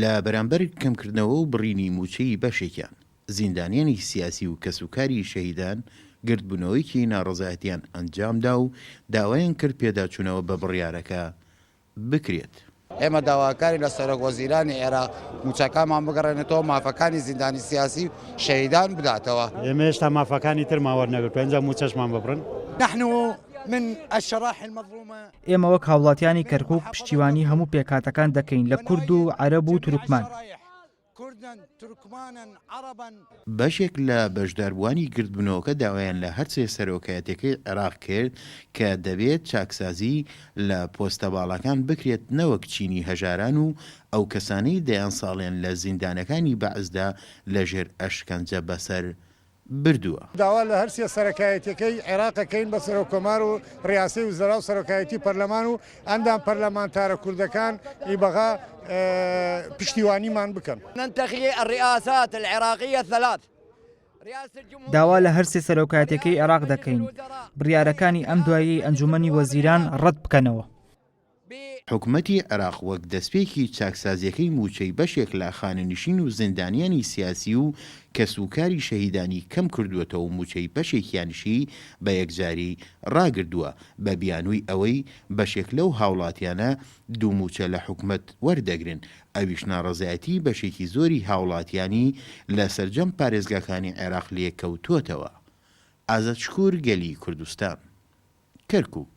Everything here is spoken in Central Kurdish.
لە بەرامبەر کەمکردنەوە و بڕینی موچەی بەشێکیان زیندانیانی سیاسی و کەسوکاری شەهیدان گردبوونەوەیکی ناڕەزایەتیان ئەنجامدا و داوایان کرد پێداچوونەوە بە بڕیارەکە بکرێت. ئێمە داواکاری لە سەرۆکوەزیرانی عێراق موچەکانمان بگەڕێنێتەوە مافەکانی زیندانی سیاسی شەهیدان بداتەوە. ئێمە هێشتا مافەکانی ترمان وەرنەگرت پێنجا موچەشمان ببڕن. نحن من الشرائح المظلومة. ئێمە وەک هاوڵاتیانی کەرکووک پشتیوانی هەموو پێکاتەکان دەکەین لە کورد و عەرەب و تورکمان. بەشێک لە بەشداربووانی گردبوونەوەکە داوایان لە هەرچێ سەرۆکایەتەکەی عێراق کرد کە دەبێت چاکسازی لە پۆستە باڵەکان بکرێت نەوەک چینی هەژاران و ئەو کەسانەی دەیان ساڵێن لە زیندانەکانی بەعزدا لەژێر ئەشکەنجە بەسەر بردووە. داوا لە هەرسیە سەرۆکایەتەکەی عێراقەکەین بە سەرۆکۆمار و ڕیاسی وزەرا و سەرۆکایەتی پەرلەمان و ئەندام پەرلەمانتارە کوردەکان ئیبەغا پشتیوانیمان بکەن. ننتخب الرئاسات العراقية الثلاث. داوا لە هەرسێ سەرۆکایەتەکەی عێراق دەکەین بڕیارەکانی ئەم دوایی ئەنجومەنی وەزیران ڕەت بکەنەوە. حکوومەتی عێراق وەک دەستپێکی چاکسازیەکەی موچەی بەشێک لە خانەنشین و زیندانیانی سیاسی و کەسوکاری شەهیدانی کەم کردووەتەوە و موچەی بەشێکیانشی بە یەکجاری ڕاگردووە بە بیانووی ئەوەی بەشێک لەو هاوڵاتیانە دوو موچە لە حکوومەت وەردەگرن ئەویش ناڕەزایەتی بەشێکی زۆری هاوڵاتیانی لە سەرجەم پارێزگاکانی عێراق لێکەوتووەتەوە. ئازادشکوور گەلی کوردستان، کەرکووک.